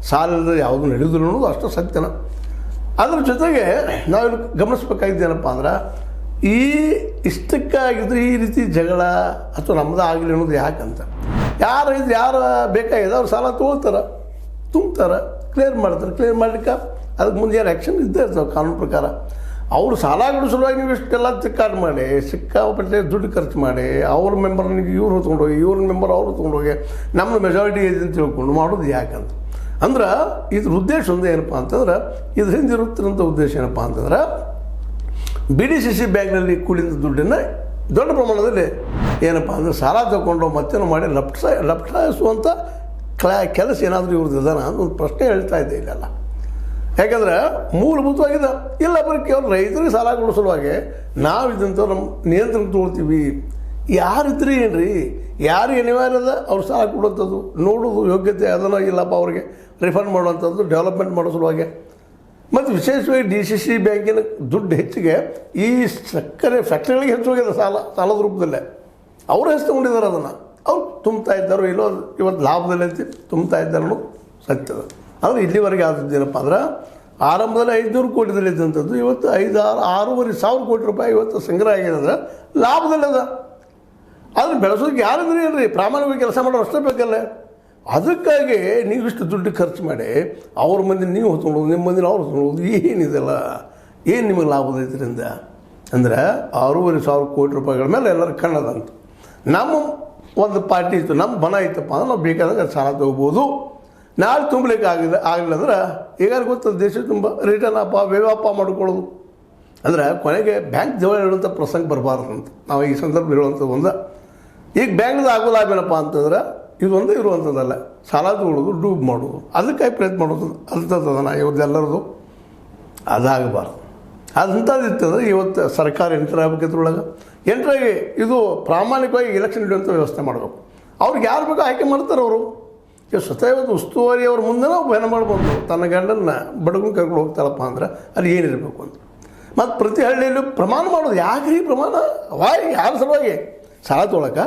ಸಾಲದ ಯಾವುದು ನಡೆದ್ರು ಅನ್ನೋದು ಅಷ್ಟು ಸತ್ಯನ. ಅದ್ರ ಜೊತೆಗೆ ನಾವು ಗಮನಿಸ್ಬೇಕಾಗಿದ್ದೇನಪ್ಪ ಅಂದ್ರೆ ಇಷ್ಟಕ್ಕಾಗಿದ್ರೆ ಈ ರೀತಿ ಜಗಳ ಅಥವಾ ನಮ್ಮದು ಆಗಲಿ ಅನ್ನೋದು ಯಾಕಂತ ಯಾರು ಬೇಕಾಗಿದೆ ಅವ್ರು ಸಾಲ ತೊಗೊಳ್ತಾರೆ, ತುಂಬ್ತಾರೆ, ಕ್ಲಿಯರ್ ಮಾಡ್ತಾರೆ. ಕ್ಲಿಯರ್ ಮಾಡ್ಲಿಕ್ಕೆ ಅದಕ್ಕೆ ಮುಂದೆ ಏನು ಆ್ಯಕ್ಷನ್ ಇದ್ದೇ ಇರ್ತಾವೆ ಕಾನೂನು ಪ್ರಕಾರ. ಅವರು ಸಾಲ ಸಲುವಾಗಿ ನೀವು ಇಷ್ಟೆಲ್ಲ ಚಿಕ್ಕಾಟ ಮಾಡಿ ಸಿಕ್ಕಾಪಟ್ಟೆ ದುಡ್ಡು ಖರ್ಚು ಮಾಡಿ ಅವ್ರ ಮೆಂಬರ್ನಿಗೆ ಇವ್ರು ತೊಗೊಂಡೋಗಿ ಇವ್ರ ಮೆಂಬರ್ ಅವರು ತೊಗೊಂಡೋಗಿ ನಮ್ಮದು ಮೆಜಾರಿಟಿ ಇದೆ ಅಂತ ತಿಳ್ಕೊಂಡು ಮಾಡೋದು ಯಾಕಂತ ಅಂದ್ರೆ ಇದ್ರ ಉದ್ದೇಶ ಒಂದು ಏನಪ್ಪ ಅಂತಂದ್ರೆ ಇದ್ರ ಹಿಂದಿರುತ್ತಿರೋಂಥ ಉದ್ದೇಶ ಏನಪ್ಪ ಅಂತಂದ್ರೆ BDCC ಬ್ಯಾಂಕ್ನಲ್ಲಿ ಕೂಡಿದ ದುಡ್ಡನ್ನು ದೊಡ್ಡ ಪ್ರಮಾಣದಲ್ಲಿ ಏನಪ್ಪ ಅಂದರೆ ಸಾಲ ತಗೊಂಡು ಮತ್ತೇನು ಮಾಡಿ ಲಪ್ಟಾಯಿಸುವಂಥ ಕೆಲಸ ಏನಾದರೂ ಇವ್ರದ್ದು ಇದಾನ ಅಂತ ಒಂದು ಪ್ರಶ್ನೆ ಹೇಳ್ತಾ ಇದ್ದೆ ಇಲ್ಲೆಲ್ಲ. ಯಾಕಂದ್ರೆ ಮೂಲಭೂತವಾಗಿದೆ ಇಲ್ಲ ಬರೀ ಕೇವಲ ರೈತರಿಗೆ ಸಾಲ ಕೊಡೋ ಸಲುವಾಗಿ ನಾವು ಇದಂತ ನಮ್ಮ ನಿಯಂತ್ರಣ ತೊಗೊಳ್ತೀವಿ. ಯಾರಿದ್ರಿ ಏನ್ರಿ ಯಾರಿಗೆ ಅನಿವಾರ್ಯ ಅದ ಅವ್ರು ಸಾಲ ಕೊಡುವಂಥದ್ದು ನೋಡೋದು ಯೋಗ್ಯತೆ ಅದನ್ನು ಇಲ್ಲಪ್ಪ ಅವ್ರಿಗೆ ರಿಫಂಡ್ ಮಾಡುವಂಥದ್ದು ಡೆವಲಪ್ಮೆಂಟ್ ಮಾಡೋ ಸಲುವಾಗಿ. ಮತ್ತು ವಿಶೇಷವಾಗಿ DCC ಬ್ಯಾಂಕಿನ ದುಡ್ಡು ಹೆಚ್ಚಿಗೆ ಈ ಸಕ್ಕರೆ ಫ್ಯಾಕ್ಟ್ರಿಗಳಿಗೆ ಹೆಚ್ಚು ಹೋಗಿದೆ ಸಾಲದ ರೂಪದಲ್ಲೇ. ಅವರು ಹೆಚ್ಚು ತೊಗೊಂಡಿದ್ದಾರೆ ಅದನ್ನು ಅವ್ರು ತುಂಬ್ತಾ ಇದ್ದಾರೋ ಇಲ್ಲೋ ಇವತ್ತು ಲಾಭದಲ್ಲಿ ಅಂತ ತುಂಬ್ತಾ ಇದ್ದಾರೆ ಅನ್ನೋದು ಸತ್ಯದ. ಆದರೆ ಇಲ್ಲಿವರೆಗೆ ಆದದ್ದೇನಪ್ಪ ಅಂದ್ರೆ ಆರಂಭದಲ್ಲಿ 500 ಕೋಟಿದಲ್ಲಿ ಇದ್ದಂಥದ್ದು ಇವತ್ತು 6,500 ಕೋಟಿ ರೂಪಾಯಿ ಇವತ್ತು ಸಂಗ್ರಹ ಆಗಿದೆ ಅಂದರೆ ಲಾಭದಲ್ಲದ. ಅದನ್ನು ಬೆಳೆಸೋದಕ್ಕೆ ಯಾರಿದ್ರೆ ಏನ್ರಿ ಪ್ರಾಮಾಣಿಕವಾಗಿ ಕೆಲಸ ಮಾಡೋರು ಅಷ್ಟೇ ಬೇಕಲ್ಲ. ಅದಕ್ಕಾಗಿ ನೀವಿಷ್ಟು ದುಡ್ಡು ಖರ್ಚು ಮಾಡಿ ಅವ್ರ ಮಂದಿ ನೀವು ಹೊತ್ಕೊಳ್ಳೋದು ನಿಮ್ಮ ಮಂದಿನ ಅವ್ರು ಹೊತ್ಕೊಳ್ಳೋದು ಏನಿದೆಲ್ಲ ಏನು ನಿಮಗೆ ಲಾಭದ ಇದರಿಂದ ಅಂದರೆ 6,500 ಕೋಟಿ ರೂಪಾಯಿಗಳ ಮೇಲೆ ಎಲ್ಲರೂ ಕಣ್ಣದಂತ. ನಮ್ಮ ಒಂದು ಪಾರ್ಟಿ ಇತ್ತು, ನಮ್ಮ ಬನ ಇತ್ತಪ್ಪ ಅಂದ್ರೆ ನಾವು ಬೇಕಾದಾಗ ಸಾಲ ತೊಗೋಬೋದು. ನಾಳೆ ತುಂಬಲಿಕ್ಕೆ ಆಗಲಿಲ್ಲ ಅಂದ್ರೆ ಈಗಾರು ಗೊತ್ತದ ದೇಶ ತುಂಬ ರಿಟರ್ನ್ ವ್ಯವಹಾರ ಮಾಡ್ಕೊಳ್ಳೋದು ಅಂದರೆ ಕೊನೆಗೆ ಬ್ಯಾಂಕ್ ಜವಳ ಇಡುವಂಥ ಪ್ರಸಂಗ ಬರಬಾರ್ದು ಅಂತ ನಾವು ಈ ಸಂದರ್ಭ ಇರುವಂಥದ್ದು ಒಂದು. ಈಗ ಬ್ಯಾಂಕ್ದು ಆಗೋ ಲಾಭ ಏನಪ್ಪ ಅಂತಂದ್ರೆ ಇದೊಂದೇ ಇರುವಂಥದ್ದಲ್ಲ, ಸಾಲ ತಗೊಳ್ಳೋದು ಡೂಬ್ ಮಾಡೋದು ಅದಕ್ಕಾಗಿ ಪ್ರಯತ್ನ ಮಾಡೋದು ಅಂಥದ್ದನ್ನ ಇವತ್ತೆಲ್ಲರದು ಅದಾಗಬಾರ್ದು. ಅದಂಥದ್ದು ಇತ್ತಂದ್ರೆ ಇವತ್ತು ಸರ್ಕಾರ ಎಂಟರ್ ಆಗಬೇಕಿದ್ರೊಳಗೆ ಎಂಟ್ರಾಗಿ ಇದು ಪ್ರಾಮಾಣಿಕವಾಗಿ ಎಲೆಕ್ಷನ್ ಇಡುವಂಥ ವ್ಯವಸ್ಥೆ ಮಾಡಬೇಕು. ಅವ್ರಿಗೆ ಯಾರು ಬೇಕೋ ಆಯ್ಕೆ ಮಾಡ್ತಾರೆ ಅವರು. ಈಗ ಸ್ವತಃ ಇವತ್ತು ಉಸ್ತುವಾರಿ ಅವ್ರ ಮುಂದೆ ಭಯನ ಮಾಡ್ಬೋದು ತನ್ನ ಗಂಡನ್ನ ಬಡಗನ ಕರ್ಕೊಂಡು ಹೋಗ್ತಾರಪ್ಪ ಅಂದ್ರೆ ಅಲ್ಲಿ ಏನಿರಬೇಕು ಅಂತ. ಮತ್ತು ಪ್ರತಿ ಹಳ್ಳಿಯಲ್ಲೂ ಪ್ರಮಾಣ ಮಾಡೋದು ಯಾಕ್ರಿ ಪ್ರಮಾಣ ಯಾರ ಸಲುವಾಗಿ ಸಾಲ ತೊಗೊಳಕ್ಕೆ